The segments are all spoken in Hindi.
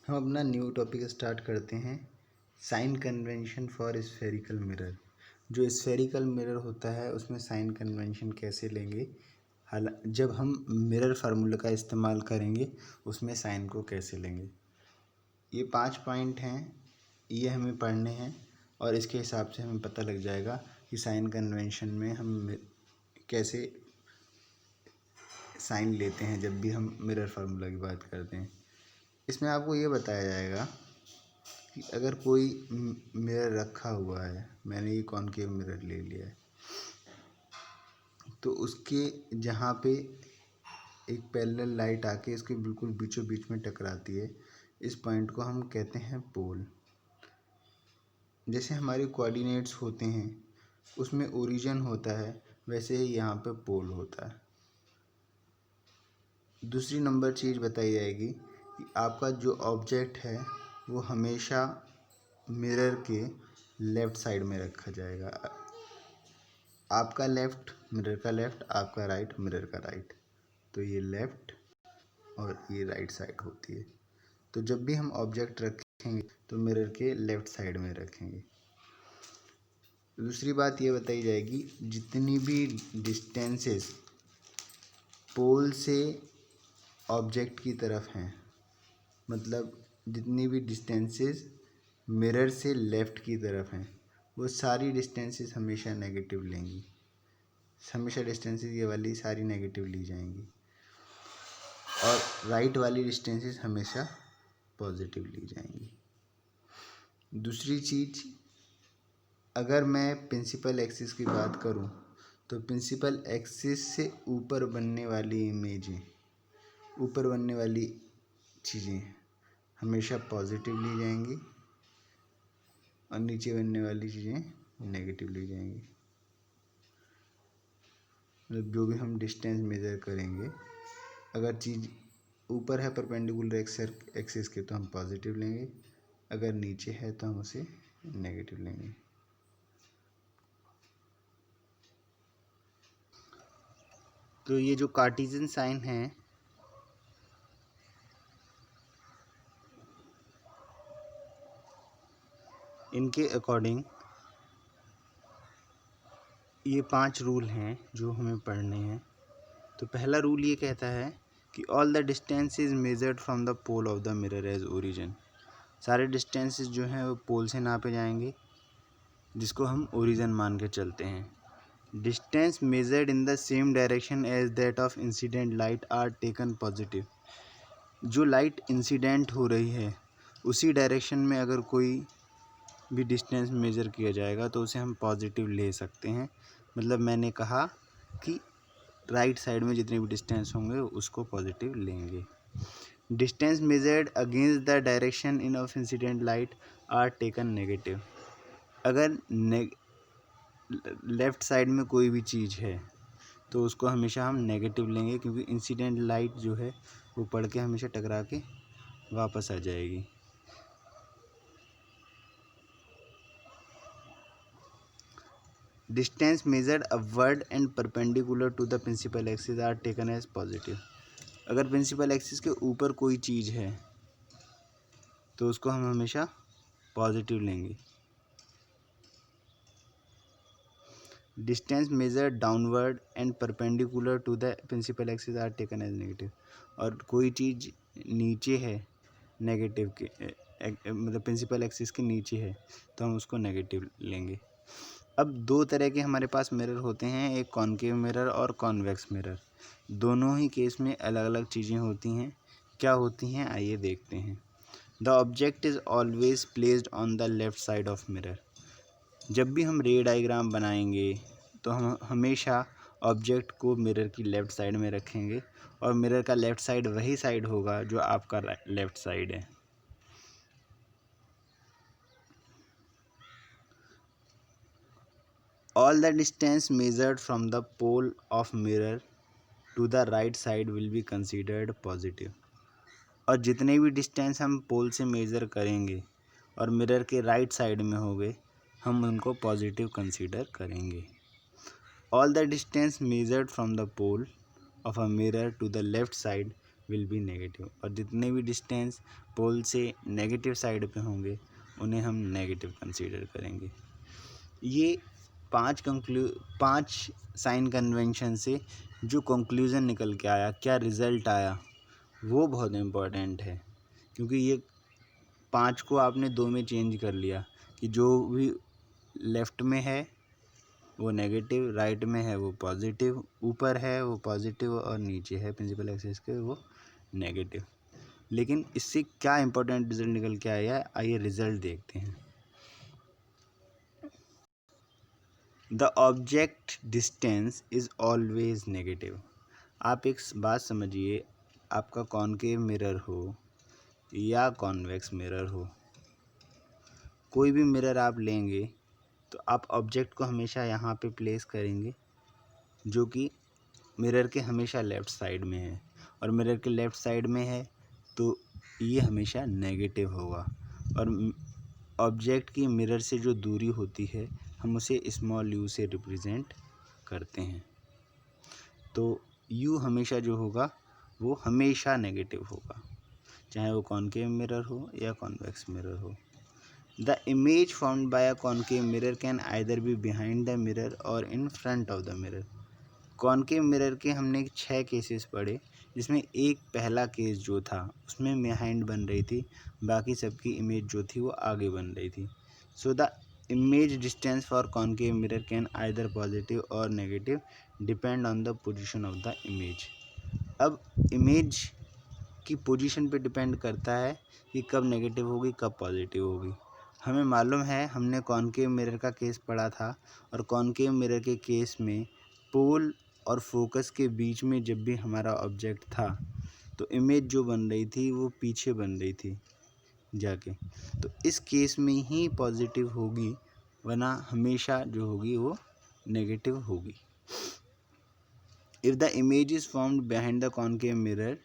हम अपना न्यू टॉपिक स्टार्ट करते हैं। Sign convention for spherical mirror. जो स्फेरिकल मिरर होता है उसमें साइन कन्वेंशन कैसे लेंगे, जब हम मिरर फार्मूला का इस्तेमाल करेंगे उसमें साइन को कैसे लेंगे। ये 5 पॉइंट हैं, ये हमें पढ़ने हैं और इसके हिसाब से हमें पता लग जाएगा कि साइन कन्वेंशन में हम कैसे साइन लेते हैं जब भी हम मिरर फार्मूला की बात करते हैं। इसमें आपको ये बताया जाएगा कि अगर कोई मिरर रखा हुआ है, मैंने ये कॉनकेव मिरर ले लिया है, तो उसके जहाँ पे एक पैरेलल लाइट आके इसके बिल्कुल बीचों बीच में टकराती है, इस पॉइंट को हम कहते हैं पोल। जैसे हमारे कोऑर्डिनेट्स होते हैं उसमें ओरिजिन होता है, वैसे ही यहाँ पे पोल होता है। दूसरी नंबर चीज़ बताई जाएगी कि आपका जो ऑब्जेक्ट है वो हमेशा मिरर के लेफ़्ट साइड में रखा जाएगा। आपका लेफ़्ट मिरर का लेफ़्ट, आपका राइट मिरर का राइट, तो ये लेफ़्ट और ये राइट साइड होती है। तो जब भी हम ऑब्जेक्ट रखेंगे तो मिरर के लेफ़्ट साइड में रखेंगे। दूसरी बात ये बताई जाएगी, जितनी भी डिस्टेंसेस पोल से ऑब्जेक्ट की तरफ हैं, मतलब जितनी भी डिस्टेंसेस मिरर से लेफ़्ट की तरफ हैं, वो सारी डिस्टेंसेस हमेशा नेगेटिव लेंगी। हमेशा डिस्टेंसेस ये वाली सारी नेगेटिव ली जाएंगी और राइट वाली डिस्टेंसेस हमेशा पॉजिटिव ली जाएंगी। दूसरी चीज़, अगर मैं प्रिंसिपल एक्सिस की बात करूं तो प्रिंसिपल एक्सिस से ऊपर बनने वाली इमेजें, ऊपर बनने वाली चीज़ें हमेशा पॉजिटिव ली जाएंगी और नीचे बनने वाली चीज़ें नेगेटिव ली जाएंगी। मतलब जो भी हम डिस्टेंस मेज़र करेंगे, अगर चीज़ ऊपर है परपेंडिकुलर एक्सिस के तो हम पॉजिटिव लेंगे, अगर नीचे है तो हम उसे नेगेटिव लेंगे। तो ये जो कार्टेशियन साइन है, इनके अकॉर्डिंग ये 5 रूल हैं जो हमें पढ़ने हैं। तो पहला रूल ये कहता है कि all the distance is measured from the pole of the mirror as origin. सारे डिस्टेंसेस जो हैं वो पोल से नापे जाएंगे, जिसको हम ओरिजिन मान के चलते हैं। Distance measured in the same direction as that of incident light are taken positive. जो लाइट इंसिडेंट हो रही है उसी डायरेक्शन में अगर कोई भी डिस्टेंस मेज़र किया जाएगा तो उसे हम पॉजिटिव ले सकते हैं। मतलब मैंने कहा कि राइट साइड में जितने भी डिस्टेंस होंगे उसको पॉजिटिव लेंगे। Distance measured against the direction in of incident light are taken negative. अगर लेफ़्ट साइड में कोई भी चीज़ है तो उसको हमेशा हम नेगेटिव लेंगे, क्योंकि इंसिडेंट लाइट जो है वो पड़ के हमेशा टकरा के वापस आ जाएगी। Distance measured upward and perpendicular to the principal axis are taken as positive. अगर प्रिंसिपल एक्सिस के ऊपर कोई चीज़ है तो उसको हम हमेशा पॉजिटिव लेंगे। Distance measured downward and perpendicular to the principal axis are taken as negative. और कोई चीज़ नीचे है नेगेटिव के, मतलब प्रिंसिपल एक्सिस के नीचे है, तो हम उसको नेगेटिव लेंगे। अब 2 तरह के हमारे पास मिरर होते हैं, एक कॉनकेव मिरर और कॉन्वेक्स मिरर। दोनों ही केस में अलग अलग चीज़ें होती हैं। क्या होती हैं आइए देखते हैं। The object is always placed on the left side of mirror. जब भी हम रे डायग्राम बनाएंगे तो हम हमेशा ऑब्जेक्ट को मिरर की लेफ़्ट साइड में रखेंगे और मिरर का लेफ़्ट साइड वही साइड होगा जो आपका लेफ़्ट साइड है। All the distance measured from the pole of mirror to the right side will be considered positive। और जितने भी डिस्टेंस हम पोल से मेज़र करेंगे और मिरर के राइट साइड में होंगे हम उनको पॉजिटिव कंसीडर करेंगे। All the distance measured from the pole of a mirror to the left side will be negative, और जितने भी डिस्टेंस पोल से नेगेटिव साइड पे होंगे उन्हें हम नेगेटिव कंसीडर करेंगे। ये पांच साइन कन्वेंशन से जो कंक्लूज़न निकल के आया, क्या रिज़ल्ट आया, वो बहुत इम्पोर्टेंट है, क्योंकि ये 5 को आपने 2 में चेंज कर लिया कि जो भी लेफ़्ट में है वो नेगेटिव, राइट में है वो पॉजिटिव, ऊपर है वो पॉजिटिव और नीचे है प्रिंसिपल एक्सिस के वो नेगेटिव। लेकिन इससे क्या इम्पोर्टेंट रिजल्ट निकल के आया, आइए रिजल्ट देखते हैं। The object distance is always negative. आप एक बात समझिए, आपका कॉनकेव मिरर हो या कॉन्वेक्स मिरर हो, कोई भी मिरर आप लेंगे तो आप ऑब्जेक्ट को हमेशा यहाँ पे प्लेस करेंगे जो कि मिरर के हमेशा लेफ़्ट साइड में है, और मिरर के लेफ़्ट साइड में है तो ये हमेशा नेगेटिव होगा। और ऑब्जेक्ट की मिरर से जो दूरी होती है हम उसे स्मॉल यू से रिप्रेजेंट करते हैं। तो यू हमेशा जो होगा वो हमेशा नेगेटिव होगा, चाहे वो कॉनकेव मिरर हो या कॉन्वेक्स मिरर हो। The image formed by a concave mirror can either be behind the mirror और in front of the mirror. Concave mirror के हमने 6 केसेस पढ़े, जिसमें एक पहला केस जो था उसमें बिहाइंड बन रही थी, बाकी सबकी इमेज जो थी वो आगे बन रही थी। So the image distance for concave mirror can either positive और negative depend on the position of the image. अब इमेज की पोजीशन पे डिपेंड करता है कि कब नेगेटिव होगी कब पॉजिटिव होगी। हमें मालूम है, हमने कॉनकेव मिरर का केस पढ़ा था, और कॉनकेव मिरर के केस में पोल और फोकस के बीच में जब भी हमारा ऑब्जेक्ट था तो इमेज जो बन रही थी वो पीछे बन रही थी जाके, तो इस केस में ही पॉजिटिव होगी, वरना हमेशा जो होगी वो नेगेटिव होगी। If the image is formed behind the concave mirror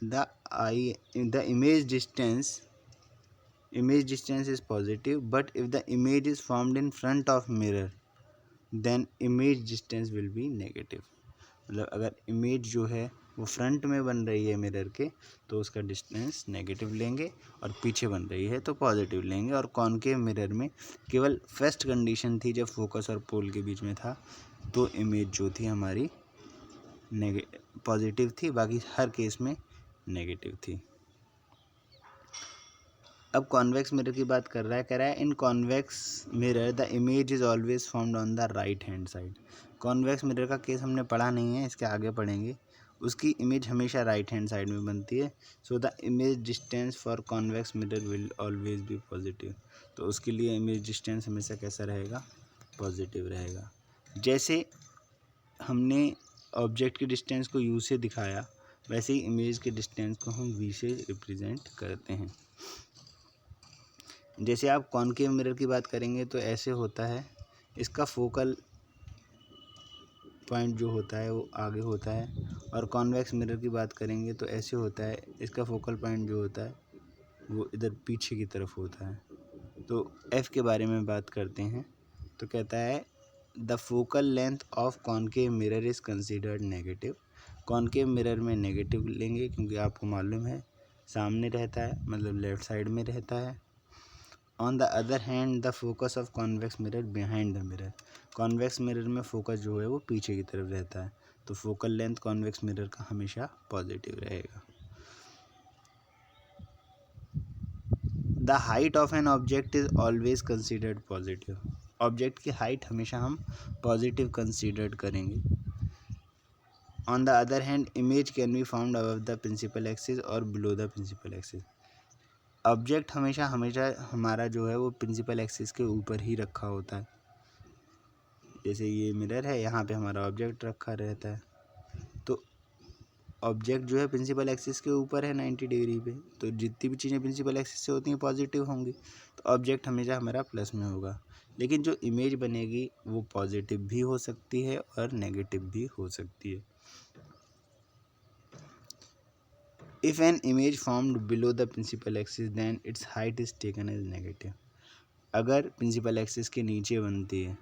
the image distance is positive, but if the image is formed in front of mirror then image distance will be negative। मतलब अगर इमेज जो है वो फ्रंट में बन रही है मिरर के तो उसका डिस्टेंस नेगेटिव लेंगे, और पीछे बन रही है तो पॉजिटिव लेंगे। और कॉनकेव मिरर में केवल फर्स्ट कंडीशन थी जब फोकस और पोल के बीच में था तो इमेज जो थी हमारी पॉजिटिव थी, बाकी हर केस में नेगेटिव थी। अब कॉन्वेक्स मिरर की बात कर रहा है, कह रहा है in convex mirror the image is always formed on the right hand side. Convex mirror का केस हमने पढ़ा नहीं है, इसके आगे पढ़ेंगे। उसकी इमेज हमेशा राइट हैंड साइड में बनती है। सो the image distance for convex mirror will always be positive. तो उसके लिए इमेज डिस्टेंस हमेशा कैसा रहेगा, पॉजिटिव रहेगा। जैसे हमने ऑब्जेक्ट के डिस्टेंस को यू से दिखाया, वैसे ही इमेज के डिस्टेंस को हम वी से रिप्रेजेंट करते हैं। जैसे आप कॉनकेव मिरर की बात करेंगे तो ऐसे होता है, इसका फोकल पॉइंट जो होता है वो आगे होता है, और कॉन्वेक्स मिरर की बात करेंगे तो ऐसे होता है, इसका फोकल पॉइंट जो होता है वो इधर पीछे की तरफ होता है। तो एफ़ के बारे में बात करते हैं, तो कहता है the focal length of concave mirror is considered negative. Concave mirror में नेगेटिव लेंगे क्योंकि आपको मालूम है सामने रहता है, मतलब लेफ़्ट साइड में रहता है। On the other hand the focus of convex mirror behind the mirror. Convex mirror में फोकस जो है वो पीछे की तरफ रहता है, तो फोकल लेंथ कॉन्वेक्स मिरर का हमेशा पॉजिटिव रहेगा। The height of an object is always considered positive. Object की हाइट हमेशा हम पॉजिटिव कंसिडर्ड करेंगे। On the other hand image can be found above the principal axis और below the principal axis. Object हमेशा हमारा जो है वो प्रिंसिपल एक्सिस के ऊपर ही रखा होता है। जैसे ये मिरर है, यहाँ पे हमारा ऑब्जेक्ट रखा रहता है, तो ऑब्जेक्ट जो है प्रिंसिपल एक्सिस के ऊपर है 90 डिग्री पे, तो जितनी भी चीज़ें प्रिंसिपल एक्सिस से होती हैं पॉजिटिव होंगी, तो ऑब्जेक्ट हमेशा हमारा प्लस में होगा। लेकिन जो इमेज बनेगी वो पॉजिटिव भी हो सकती है और नेगेटिव भी हो सकती है। If an image formed below the principal axis then its height is taken as negative। अगर प्रिंसिपल एक्सिस के नीचे बनती है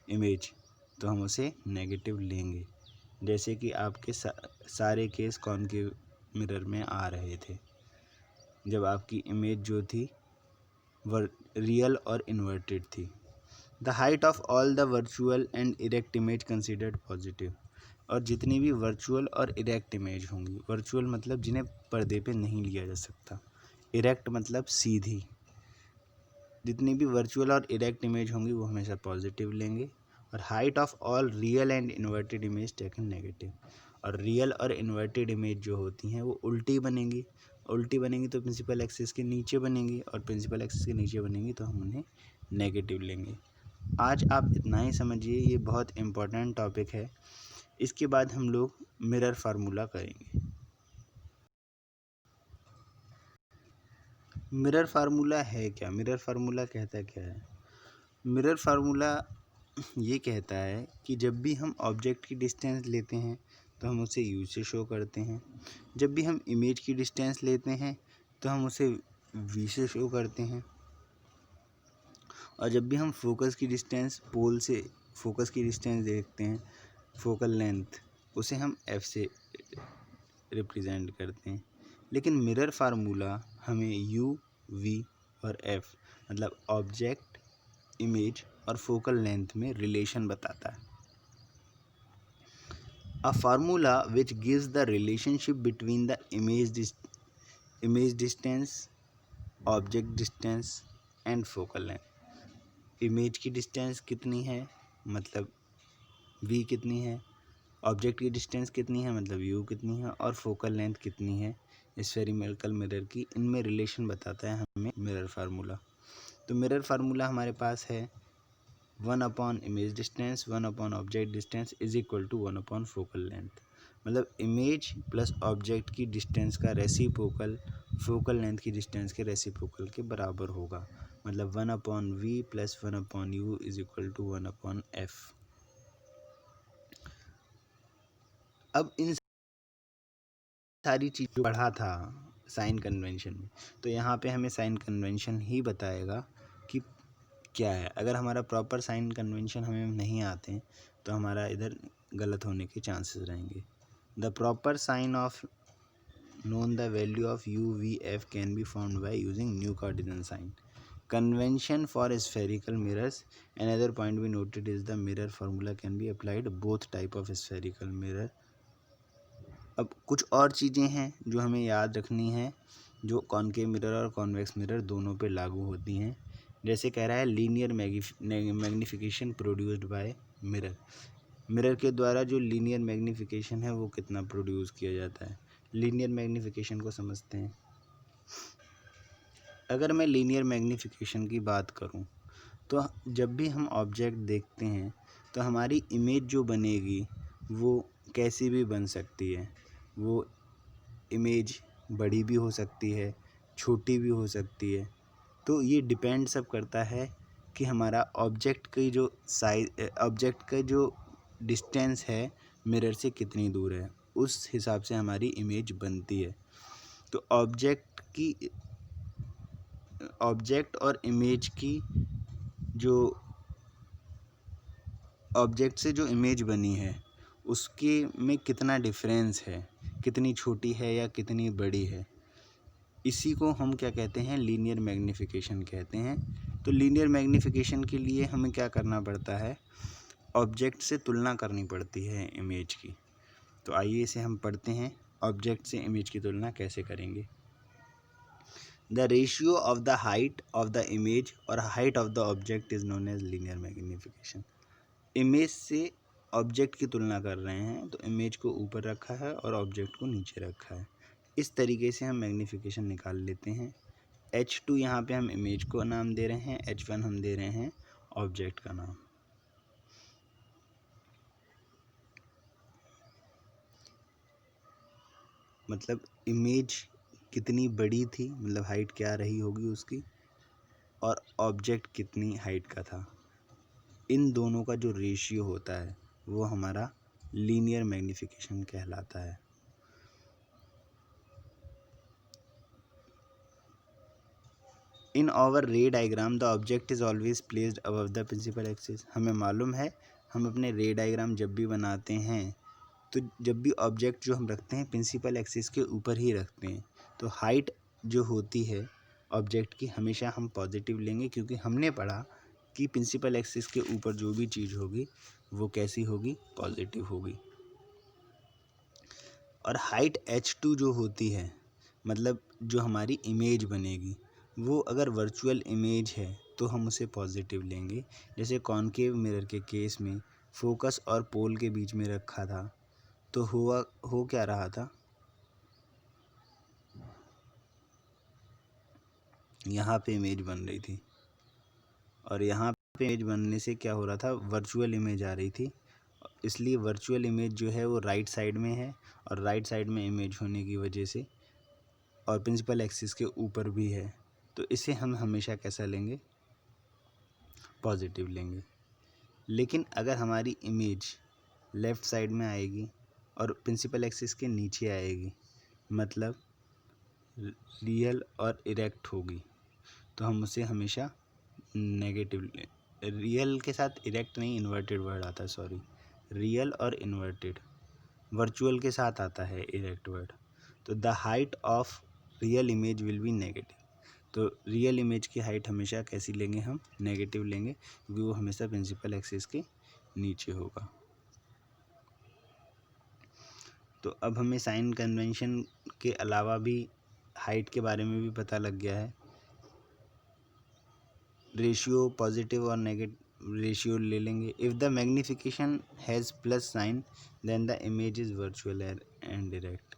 इमेज तो हम उसे नेगेटिव लेंगे, जैसे कि आपके सारे केस कॉनकेव मिरर में आ रहे थे जब आपकी इमेज जो थी रियल और इन्वर्टेड थी। The height of all the virtual and erect image considered positive, और जितनी भी वर्चुअल और इरेक्ट इमेज होंगी, वर्चुअल मतलब जिन्हें पर्दे पे नहीं लिया जा सकता, इरेक्ट मतलब सीधी, जितनी भी वर्चुअल और इरेक्ट इमेज होंगी वो हमेशा पॉजिटिव लेंगे। और height of all real and inverted image taken negative, और रियल और इन्वर्टेड इमेज जो होती हैं वो उल्टी बनेंगी तो प्रिंसिपल एक्सिस के नीचे बनेंगी, और प्रिंसिपल एक्सिस के नीचे बनेंगी तो हम उन्हें नेगेटिव लेंगे। आज आप इतना ही समझिए, ये बहुत इम्पोर्टेंट टॉपिक है। इसके बाद हम लोग मिरर फार्मूला करेंगे। मिरर फार्मूला है क्या? मिरर फार्मूला कहता क्या है? मिरर फार्मूला ये कहता है कि जब भी हम ऑब्जेक्ट की डिस्टेंस लेते हैं तो हम उसे यू से शो करते हैं, जब भी हम इमेज की डिस्टेंस लेते हैं तो हम उसे वी से शो करते हैं, और जब भी हम फोकस की डिस्टेंस पोल से फोकस की डिस्टेंस देखते हैं, फोकल लेंथ, उसे हम एफ से रिप्रेजेंट करते हैं। लेकिन मिरर फार्मूला हमें यू, वी और एफ मतलब ऑब्जेक्ट, इमेज और फोकल लेंथ में रिलेशन बताता है। A formula which gives the relationship between the image distance, object distance and focal length। Image की डिस्टेंस कितनी है मतलब v कितनी है, ऑब्जेक्ट की डिस्टेंस कितनी है मतलब u कितनी है, और फोकल लेंथ कितनी है स्फेरिकल मिरर की, इनमें रिलेशन बताता है हमें मिरर फार्मूला। तो मिरर फार्मूला हमारे पास है 1 image distance 1 object distance is equal to 1 focal length, मतलब इमेज प्लस ऑब्जेक्ट की डिस्टेंस का रेसिप्रोकल फोकल लेंथ की डिस्टेंस के रेसिप्रोकल के बराबर होगा, मतलब 1/v plus 1/u is equal to 1/f। अब इन सारी चीज़ों पढ़ा था साइन कन्वेंशन में, तो यहाँ पे हमें साइन कन्वेंशन ही बताएगा कि क्या है। अगर हमारा प्रॉपर साइन कन्वेंशन हमें नहीं आते हैं तो हमारा इधर गलत होने के चांसेस रहेंगे। The proper sign of known the value of u v f can be found by using new Cartesian sign convention for spherical mirrors. Another point we noted is the mirror formula can be applied both type of spherical mirror। अब कुछ और चीज़ें हैं जो हमें याद रखनी है जो कॉनकेव मिरर और कॉन्वेक्स मिरर दोनों पे लागू होती हैं। जैसे कह रहा है linear magnification produced by mirror, mirror के द्वारा जो लीनियर मैग्निफिकेशन है वो कितना प्रोड्यूस किया जाता है। लीनियर मैग्निफिकेशन को समझते हैं। अगर मैं लीनियर मैग्निफिकेशन की बात करूं तो जब भी हम ऑब्जेक्ट देखते हैं तो हमारी इमेज जो बनेगी वो कैसी भी बन सकती है। वो इमेज बड़ी भी हो सकती है, छोटी भी हो सकती है। तो ये डिपेंड सब करता है कि हमारा ऑब्जेक्ट की जो साइज, ऑब्जेक्ट का जो डिस्टेंस है मिरर से कितनी दूर है, उस हिसाब से हमारी इमेज बनती है। तो ऑब्जेक्ट और इमेज की जो ऑब्जेक्ट से जो इमेज बनी है उसके में कितना डिफरेंस है, कितनी छोटी है या कितनी बड़ी है, इसी को हम क्या कहते हैं, लीनियर मैग्निफिकेशन कहते हैं। तो लीनियर मैग्निफिकेशन के लिए हमें क्या करना पड़ता है, ऑब्जेक्ट से तुलना करनी पड़ती है इमेज की। तो आइए इसे हम पढ़ते हैं, ऑब्जेक्ट से इमेज की तुलना कैसे करेंगे। The ratio of the height of the image और height of the object is known as linear magnification. Image से ऑब्जेक्ट की तुलना कर रहे हैं तो इमेज को ऊपर रखा है और ऑब्जेक्ट को नीचे रखा है। इस तरीके से हम मैग्नीफिकेशन निकाल लेते हैं। H2 यहाँ पे हम इमेज को नाम दे रहे हैं, H1 हम दे रहे हैं ऑब्जेक्ट का नाम। मतलब इमेज कितनी बड़ी थी, मतलब हाइट क्या रही होगी उसकी, और ऑब्जेक्ट कितनी हाइट का था, इन दोनों का जो रेशियो होता है वो हमारा लीनियर मैग्नीफिकेशन कहलाता है। In our ray diagram the object is always placed above the principal axis. हमें मालूम है हम अपने रे डायग्राम जब भी बनाते हैं तो जब भी ऑब्जेक्ट जो हम रखते हैं प्रिंसिपल एक्सिस के ऊपर ही रखते हैं। तो हाइट जो होती है ऑब्जेक्ट की हमेशा हम पॉजिटिव लेंगे, क्योंकि हमने पढ़ा कि प्रिंसिपल एक्सिस के ऊपर जो भी चीज़ होगी वो कैसी होगी, पॉजिटिव होगी। और हाइट h2 जो होती है, मतलब जो हमारी इमेज बनेगी, वो अगर वर्चुअल इमेज है तो हम उसे पॉजिटिव लेंगे। जैसे कॉनकेव मिरर के केस में फोकस और पोल के बीच में रखा था तो हो क्या रहा था, यहाँ पे इमेज बन रही थी और यहाँ पे इमेज बनने से क्या हो रहा था, वर्चुअल इमेज आ रही थी। इसलिए वर्चुअल इमेज जो है वो राइट साइड में है और राइट साइड में इमेज होने की वजह से और प्रिंसिपल एक्सिस के ऊपर भी है, तो इसे हम हमेशा कैसा लेंगे, पॉजिटिव लेंगे। लेकिन अगर हमारी इमेज लेफ़्ट साइड में आएगी और प्रिंसिपल एक्सिस के नीचे आएगी, मतलब रियल और इरेक्ट होगी, तो हम उसे हमेशा नेगेटिव लें। रियल के साथ इरेक्ट नहीं, इन्वर्टेड वर्ड आता है, सॉरी, रियल और इन्वर्टेड। वर्चुअल के साथ आता है इरेक्ट वर्ड। तो the height of real image will be negative. तो रियल इमेज की हाइट हमेशा कैसी लेंगे, हम नेगेटिव लेंगे, क्योंकि वो हमेशा प्रिंसिपल एक्सिस के नीचे होगा। तो अब हमें साइन कन्वेंशन के अलावा भी हाइट के बारे में भी पता लग गया है। रेशियो पॉजिटिव और नेगेटिव रेशियो ले लेंगे। If the magnification has plus sign then the image is virtual and direct.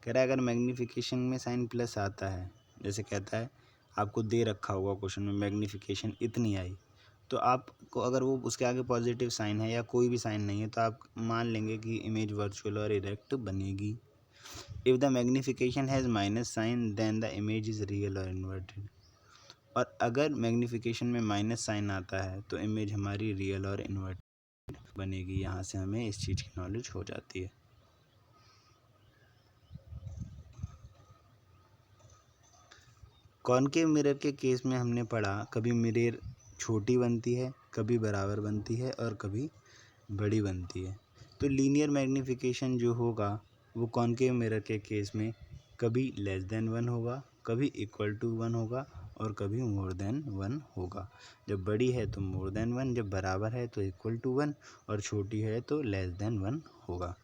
कह रहा है अगर मैग्नीफिकेशन में साइन प्लस आता है, जैसे कहता है आपको दे रखा होगा क्वेश्चन में मैग्नीफिकेशन इतनी आई, तो आपको अगर वो उसके आगे पॉजिटिव साइन है या कोई भी साइन नहीं है तो आप मान लेंगे कि इमेज वर्चुअल और इरेक्ट बनेगी। If the magnification has minus sign then the image is real और इन्वर्टेड। और अगर मैग्नीफिकेशन में माइनस साइन आता है तो इमेज हमारी रियल और इन्वर्टेड बनेगी। यहाँ से हमें इस चीज़ की नॉलेज हो जाती है। कॉनकेव मिरर के केस में हमने पढ़ा कभी मिरर छोटी बनती है, कभी बराबर बनती है और कभी बड़ी बनती है। तो लीनियर मैग्नीफिकेशन जो होगा वो कॉनकेव मिरर के केस में कभी लेस देन 1 होगा, कभी इक्वल टू 1 होगा और कभी मोर देन 1 होगा। जब बड़ी है तो मोर देन 1, जब बराबर है तो इक्वल टू 1 और छोटी है तो लेस देन 1 होगा।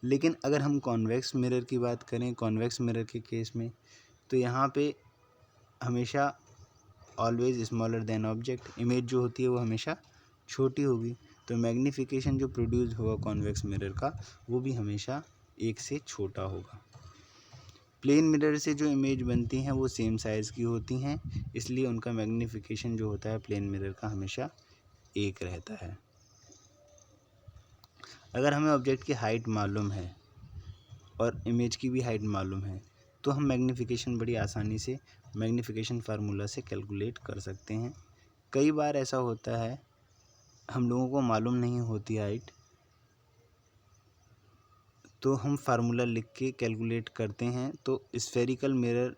लेकिन अगर हम कॉन्वेक्स मिरर की बात करें, कॉन्वेक्स मिरर के केस में, तो यहाँ पे हमेशा always smaller than object, image जो होती है वो हमेशा छोटी होगी। तो मैग्नीफिकेशन जो प्रोड्यूस होगा कॉन्वेक्स मिरर का वो भी हमेशा 1 से छोटा होगा। प्लेन मिरर से जो इमेज बनती हैं वो सेम साइज़ की होती हैं, इसलिए उनका मैग्नीफिकेशन जो होता है प्लेन मिरर का हमेशा 1 रहता है। अगर हमें ऑब्जेक्ट की हाइट मालूम है और इमेज की भी हाइट मालूम है तो हम मैग्नीफिकेशन बड़ी आसानी से मैग्नीफिकेशन फार्मूला से कैलकुलेट कर सकते हैं। कई बार ऐसा होता है हम लोगों को मालूम नहीं होती हाइट, तो हम फार्मूला लिख के कैलकुलेट करते हैं। तो स्फेरिकल मिरर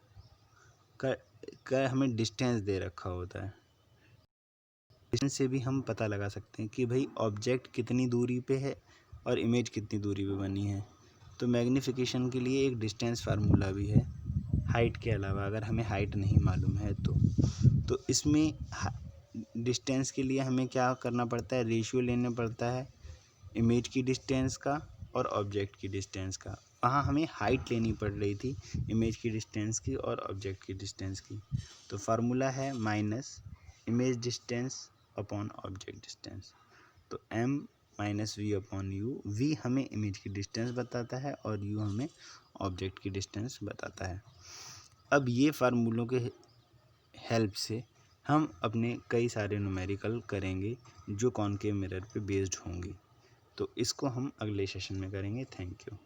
का हमें डिस्टेंस दे रखा होता है, डिस्टेंस से भी हम पता लगा सकते हैं कि भाई ऑब्जेक्ट कितनी दूरी पे है और इमेज कितनी दूरी पे बनी है। तो मैग्नीफिकेशन के लिए एक डिस्टेंस फार्मूला भी है हाइट के अलावा, अगर हमें हाइट नहीं मालूम है तो इसमें डिस्टेंस के लिए हमें क्या करना पड़ता है, रेशियो लेना पड़ता है इमेज की डिस्टेंस का और ऑब्जेक्ट की डिस्टेंस का। वहाँ हमें हाइट लेनी पड़ रही थी इमेज की डिस्टेंस की और ऑब्जेक्ट की डिस्टेंस की। तो फार्मूला है minus image distance upon object distance. तो m minus v upon u, v हमें इमेज की डिस्टेंस बताता है और यू हमें ऑब्जेक्ट की डिस्टेंस बताता है। अब ये फार्मूलों के हेल्प से हम अपने कई सारे न्यूमेरिकल करेंगे जो कॉनकेव मिरर पे बेस्ड होंगे। तो इसको हम अगले सेशन में करेंगे। Thank you.